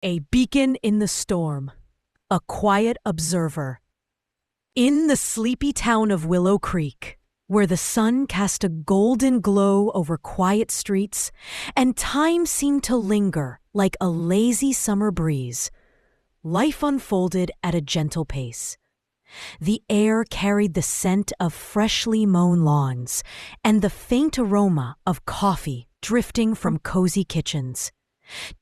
A beacon in the storm, a quiet observer. In the sleepy town of Willow Creek, where the sun cast a golden glow over quiet streets and time seemed to linger like a lazy summer breeze, life unfolded at a gentle pace. The air carried the scent of freshly mown lawns and the faint aroma of coffee drifting from cozy kitchens.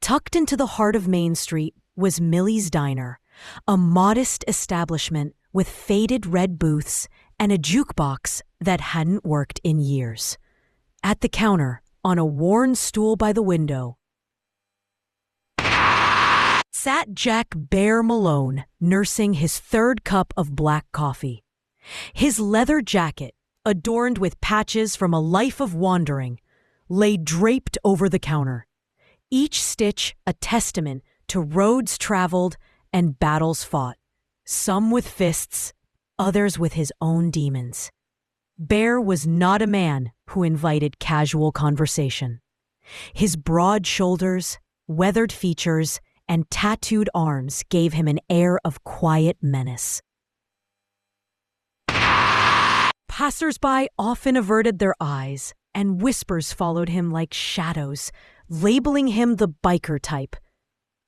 Tucked into the heart of Main Street was Millie's Diner, a modest establishment with faded red booths and a jukebox that hadn't worked in years. At the counter, on a worn stool by the window, sat Jack Bear Malone, nursing his third cup of black coffee. His leather jacket, adorned with patches from a life of wandering, lay draped over the counter, each stitch a testament to roads traveled and battles fought, some with fists, others with his own demons. Bear was not a man who invited casual conversation. His broad shoulders, weathered features, and tattooed arms gave him an air of quiet menace. Passers-by often averted their eyes, and whispers followed him like shadows, labeling him the biker type.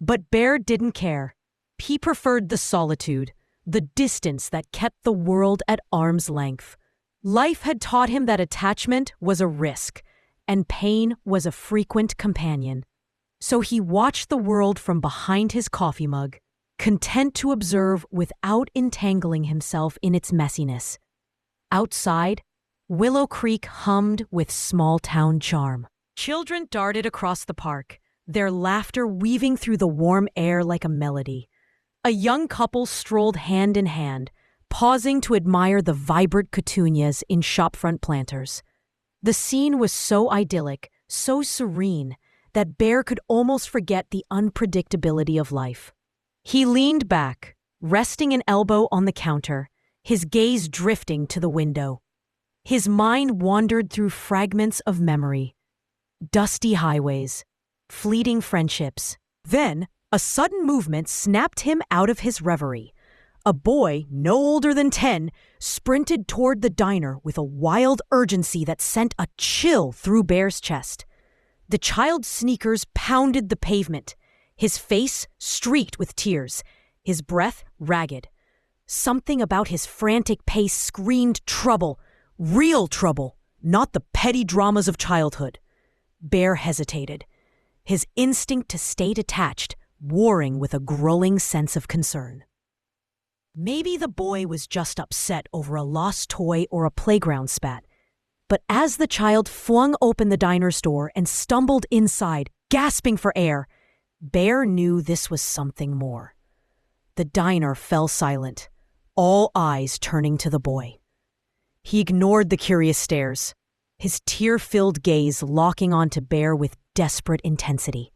But Bear didn't care. He preferred the solitude, the distance that kept the world at arm's length. Life had taught him that attachment was a risk, and pain was a frequent companion. So he watched the world from behind his coffee mug, content to observe without entangling himself in its messiness. Outside, Willow Creek hummed with small-town charm. Children darted across the park, their laughter weaving through the warm air like a melody. A young couple strolled hand in hand, pausing to admire the vibrant petunias in shopfront planters. The scene was so idyllic, so serene, that Bear could almost forget the unpredictability of life. He leaned back, resting an elbow on the counter, his gaze drifting to the window. His mind wandered through fragments of memory, dusty highways, fleeting friendships. Then, a sudden movement snapped him out of his reverie. A boy, no older than 10, sprinted toward the diner with a wild urgency that sent a chill through Bear's chest. The child's sneakers pounded the pavement, his face streaked with tears, his breath ragged. Something about his frantic pace screamed trouble, real trouble, not the petty dramas of childhood. Bear hesitated, his instinct to stay detached warring with a growing sense of concern. Maybe the boy was just upset over a lost toy or a playground spat. But as the child flung open the diner's door and stumbled inside, gasping for air, Bear knew this was something more. The diner fell silent, all eyes turning to the boy. He ignored the curious stares, his tear-filled gaze locking onto Bear with desperate intensity.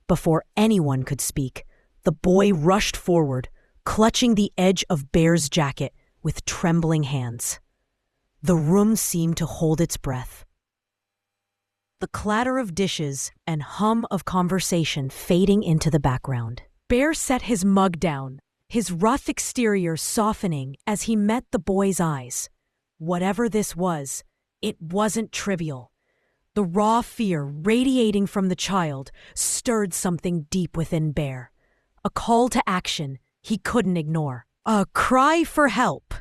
Before anyone could speak, the boy rushed forward, clutching the edge of Bear's jacket with trembling hands. The room seemed to hold its breath. The clatter of dishes and hum of conversation fading into the background. Bear set his mug down, his rough exterior softening as he met the boy's eyes. Whatever this was, it wasn't trivial. The raw fear radiating from the child stirred something deep within Bear. A call to action he couldn't ignore. A cry for help.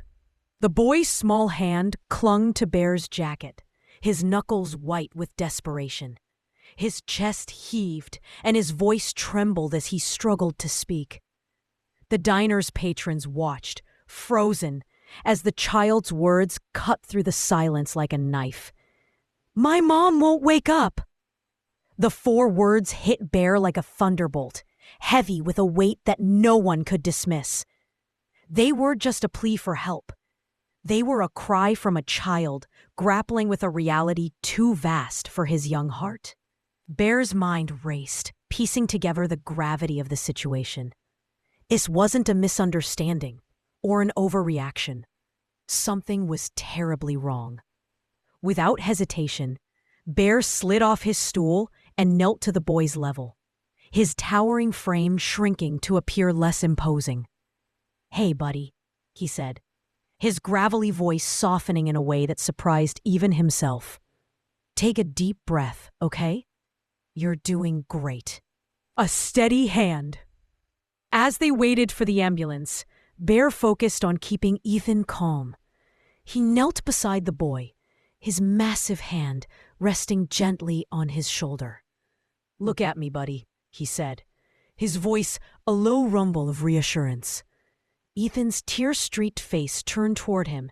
The boy's small hand clung to Bear's jacket, his knuckles white with desperation. His chest heaved, and his voice trembled as he struggled to speak. The diner's patrons watched, frozen, as the child's words cut through the silence like a knife. "My mom won't wake up." The 4 words hit Bear like a thunderbolt, heavy with a weight that no one could dismiss. They weren't just a plea for help. They were a cry from a child grappling with a reality too vast for his young heart. Bear's mind raced, piecing together the gravity of the situation. This wasn't a misunderstanding or an overreaction. Something was terribly wrong. Without hesitation, Bear slid off his stool and knelt to the boy's level. his towering frame shrinking to appear less imposing. "Hey, buddy," he said, his gravelly voice softening in a way that surprised even himself. "Take a deep breath, okay? You're doing great." A steady hand. As they waited for the ambulance, Bear focused on keeping Ethan calm. He knelt beside the boy, his massive hand resting gently on his shoulder. "Look at me, buddy," he said, his voice a low rumble of reassurance. Ethan's tear-streaked face turned toward him,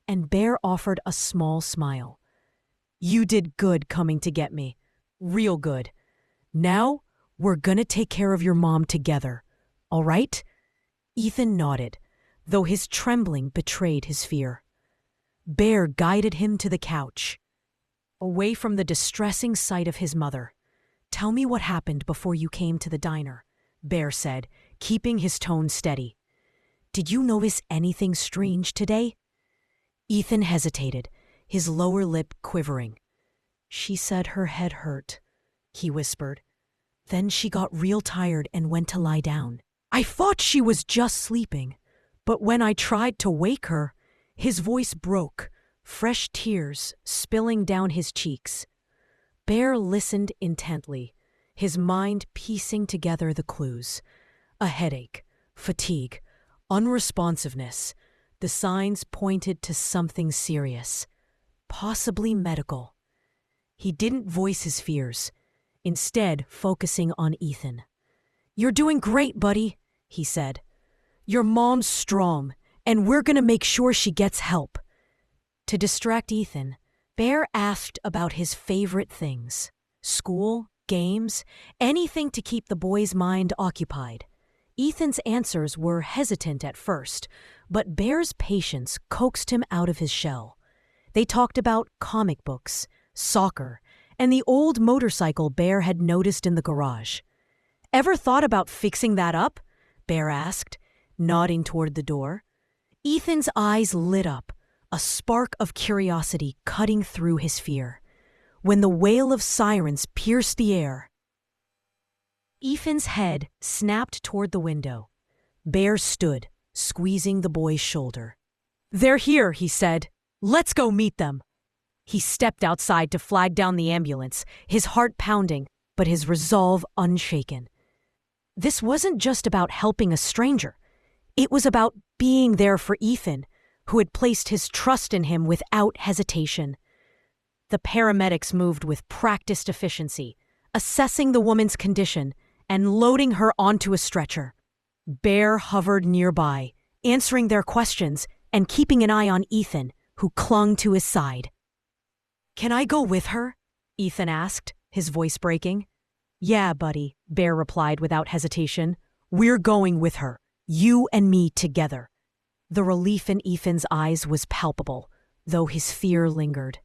and Bear offered a small smile. "You did good coming to get me. Real good. Now, we're gonna take care of your mom together. All right?" Ethan nodded, though his trembling betrayed his fear. Bear guided him to the couch, away from the distressing sight of his mother. "Tell me what happened before you came to the diner," Bear said, keeping his tone steady. "Did you notice anything strange today?" Ethan hesitated, his lower lip quivering. "She said her head hurt," he whispered. "Then she got real tired and went to lie down. I thought she was just sleeping, but when I tried to wake her," his voice broke, fresh tears spilling down his cheeks. Bear listened intently, his mind piecing together the clues. A headache, fatigue, unresponsiveness. The signs pointed to something serious, possibly medical. He didn't voice his fears, instead focusing on Ethan. "You're doing great, buddy," he said. "Your mom's strong, and we're gonna make sure she gets help." To distract Ethan, Bear asked about his favorite things: school, games, anything to keep the boy's mind occupied. Ethan's answers were hesitant at first, but Bear's patience coaxed him out of his shell. They talked about comic books, soccer, and the old motorcycle Bear had noticed in the garage. "Ever thought about fixing that up?" Bear asked, nodding toward the door. Ethan's eyes lit up, a spark of curiosity cutting through his fear. When the wail of sirens pierced the air, Ethan's head snapped toward the window. Bear stood, squeezing the boy's shoulder. "They're here," he said. "Let's go meet them." He stepped outside to flag down the ambulance, his heart pounding, but his resolve unshaken. This wasn't just about helping a stranger. It was about being there for Ethan, who had placed his trust in him without hesitation. The paramedics moved with practiced efficiency, assessing the woman's condition and loading her onto a stretcher. Bear hovered nearby, answering their questions and keeping an eye on Ethan, who clung to his side. "Can I go with her?" Ethan asked, his voice breaking. "Yeah, buddy," Bear replied without hesitation. "We're going with her, you and me together." The relief in Ethan's eyes was palpable, though his fear lingered.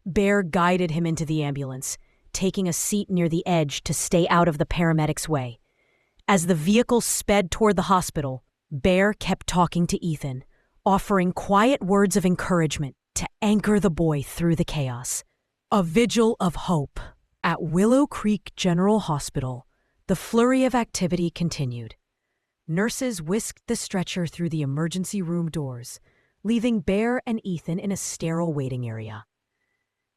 Bear guided him into the ambulance, taking a seat near the edge to stay out of the paramedics' way. As the vehicle sped toward the hospital, Bear kept talking to Ethan, offering quiet words of encouragement to anchor the boy through the chaos. A vigil of hope. At Willow Creek General Hospital, the flurry of activity continued. Nurses whisked the stretcher through the emergency room doors, leaving Bear and Ethan in a sterile waiting area.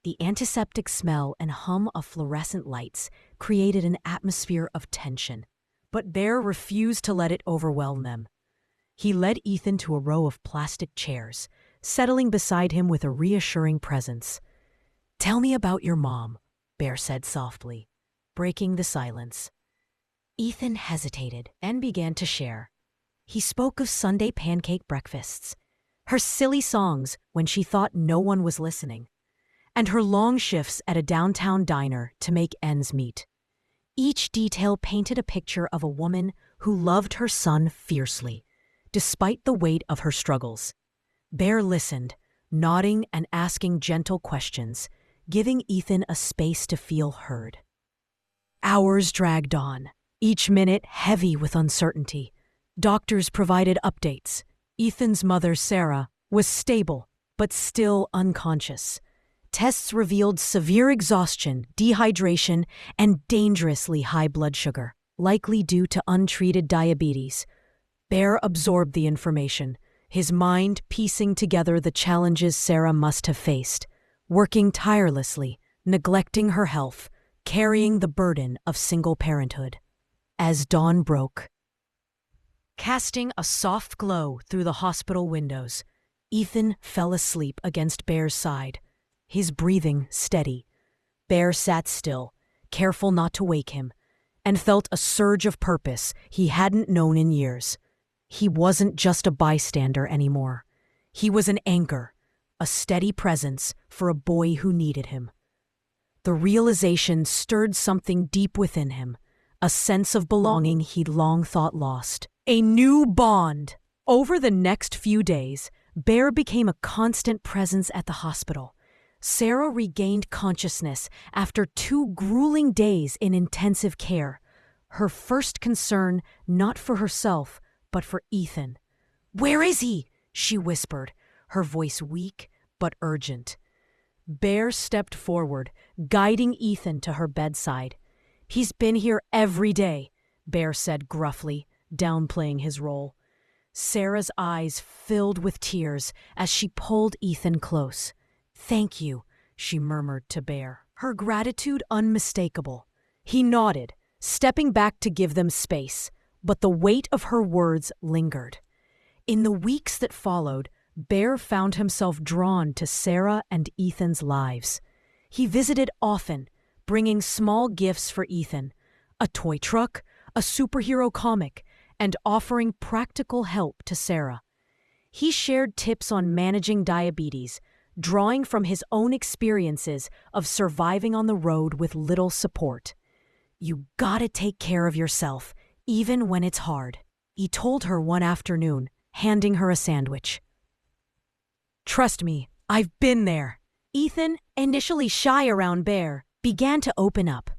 The antiseptic smell and hum of fluorescent lights created an atmosphere of tension, but Bear refused to let it overwhelm them. He led Ethan to a row of plastic chairs, settling beside him with a reassuring presence. "Tell me about your mom," Bear said softly, breaking the silence. Ethan hesitated and began to share. He spoke of Sunday pancake breakfasts, her silly songs when she thought no one was listening, and her long shifts at a downtown diner to make ends meet. Each detail painted a picture of a woman who loved her son fiercely, despite the weight of her struggles. Bear listened, nodding and asking gentle questions, giving Ethan a space to feel heard. Hours dragged on, each minute heavy with uncertainty. Doctors provided updates. Ethan's mother, Sarah, was stable, but still unconscious. Tests revealed severe exhaustion, dehydration, and dangerously high blood sugar. likely due to untreated diabetes. Bear absorbed the information, his mind piecing together the challenges Sarah must have faced, working tirelessly, neglecting her health, carrying the burden of single parenthood. As dawn broke, casting a soft glow through the hospital windows, Ethan fell asleep against Bear's side, his breathing steady. Bear sat still, careful not to wake him, and felt a surge of purpose he hadn't known in years. He wasn't just a bystander anymore. He was an anchor, a steady presence for a boy who needed him. The realization stirred something deep within him, a sense of belonging he'd long thought lost. A new bond! Over the next few days, Bear became a constant presence at the hospital. Sarah regained consciousness after 2 grueling days in intensive care, her first concern not for herself, but for Ethan. "Where is he?" she whispered, her voice weak but urgent. Bear stepped forward, guiding Ethan to her bedside. "He's been here every day," Bear said gruffly, downplaying his role. Sarah's eyes filled with tears as she pulled Ethan close. "Thank you," she murmured to Bear, her gratitude unmistakable. He nodded, stepping back to give them space, but the weight of her words lingered. In the weeks that followed, Bear found himself drawn to Sarah and Ethan's lives. He visited often, bringing small gifts for Ethan, a toy truck, a superhero comic, and offering practical help to Sarah. He shared tips on managing diabetes, drawing from his own experiences of surviving on the road with little support. "You gotta take care of yourself, even when it's hard," he told her one afternoon, handing her a sandwich. "Trust me, I've been there." Ethan, initially shy around Bear, began to open up.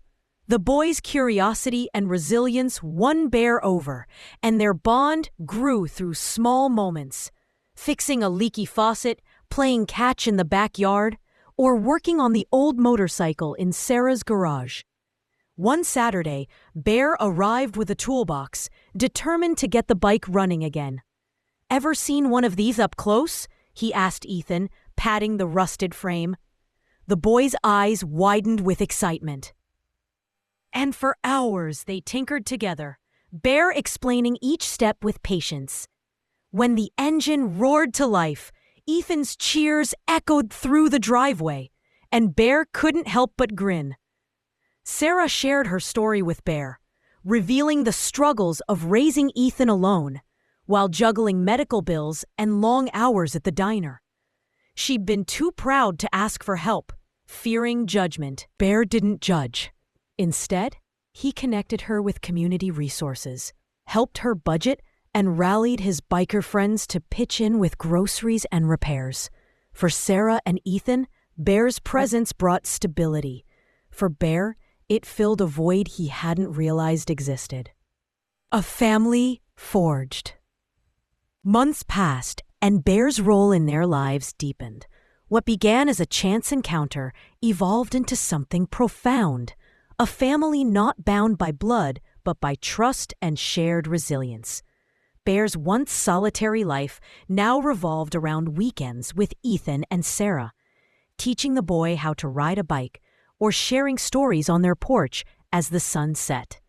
The boy's curiosity and resilience won Bear over, and their bond grew through small moments. Fixing a leaky faucet, playing catch in the backyard, or working on the old motorcycle in Sarah's garage. One Saturday, Bear arrived with a toolbox, determined to get the bike running again. "Ever seen one of these up close?" he asked Ethan, patting the rusted frame. The boy's eyes widened with excitement. And for hours they tinkered together, Bear explaining each step with patience. When the engine roared to life, Ethan's cheers echoed through the driveway, and Bear couldn't help but grin. Sarah shared her story with Bear, revealing the struggles of raising Ethan alone, while juggling medical bills and long hours at the diner. She'd been too proud to ask for help, fearing judgment. Bear didn't judge. Instead, he connected her with community resources, helped her budget, and rallied his biker friends to pitch in with groceries and repairs. For Sarah and Ethan, Bear's presence brought stability. For Bear, it filled a void he hadn't realized existed. A family forged. Months passed, and Bear's role in their lives deepened. What began as a chance encounter evolved into something profound. A family not bound by blood, but by trust and shared resilience. Bear's once solitary life now revolved around weekends with Ethan and Sarah, teaching the boy how to ride a bike or sharing stories on their porch as the sun set.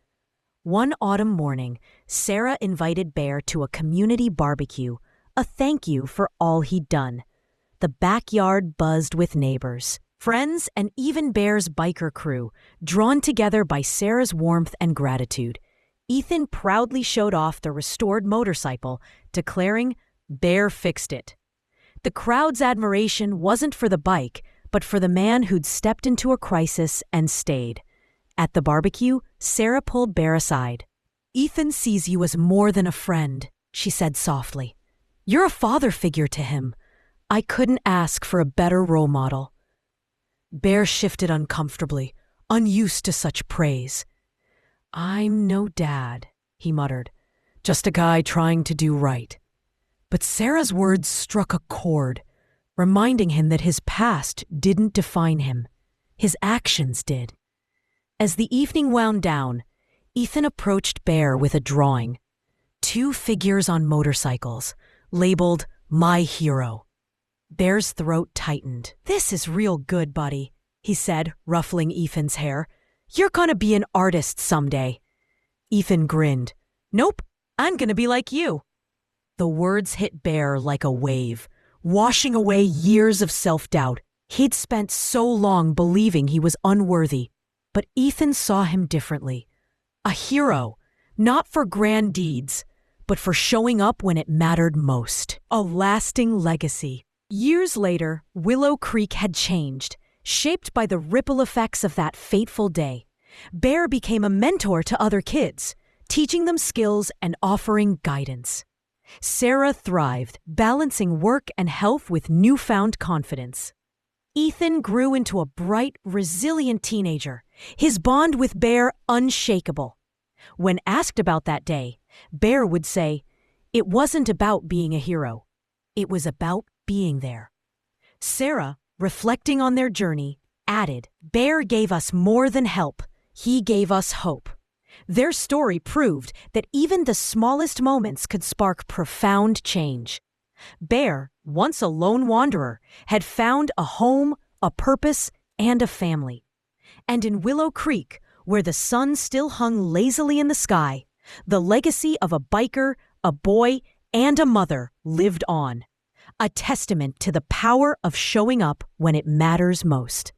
One autumn morning, Sarah invited Bear to a community barbecue, a thank you for all he'd done. The backyard buzzed with neighbors, friends, and even Bear's biker crew, drawn together by Sarah's warmth and gratitude. Ethan proudly showed off the restored motorcycle, declaring, "Bear fixed it." The crowd's admiration wasn't for the bike, but for the man who'd stepped into a crisis and stayed. At the barbecue, Sarah pulled Bear aside. "Ethan sees you as more than a friend," she said softly. "You're a father figure to him. I couldn't ask for a better role model." Bear shifted uncomfortably, unused to such praise. "I'm no dad," he muttered, "just a guy trying to do right." But Sarah's words struck a chord, reminding him that his past didn't define him. His actions did. As the evening wound down, Ethan approached Bear with a drawing. Two figures on motorcycles, labeled My Hero. Bear's throat tightened. "This is real good, buddy," he said, ruffling Ethan's hair. "You're gonna be an artist someday." Ethan grinned. "Nope, I'm gonna be like you." The words hit Bear like a wave, washing away years of self-doubt. He'd spent so long believing he was unworthy, but Ethan saw him differently. A hero, not for grand deeds, but for showing up when it mattered most. A lasting legacy. Years later, Willow Creek had changed, shaped by the ripple effects of that fateful day. Bear became a mentor to other kids, teaching them skills and offering guidance. Sarah thrived, balancing work and health with newfound confidence. Ethan grew into a bright, resilient teenager, his bond with Bear unshakable. When asked about that day, Bear would say, "It wasn't about being a hero. It was about being there." Sarah, reflecting on their journey, added, "Bear gave us more than help. He gave us hope." Their story proved that even the smallest moments could spark profound change. Bear, once a lone wanderer, had found a home, a purpose, and a family. And in Willow Creek, where the sun still hung lazily in the sky, the legacy of a biker, a boy, and a mother lived on. A testament to the power of showing up when it matters most.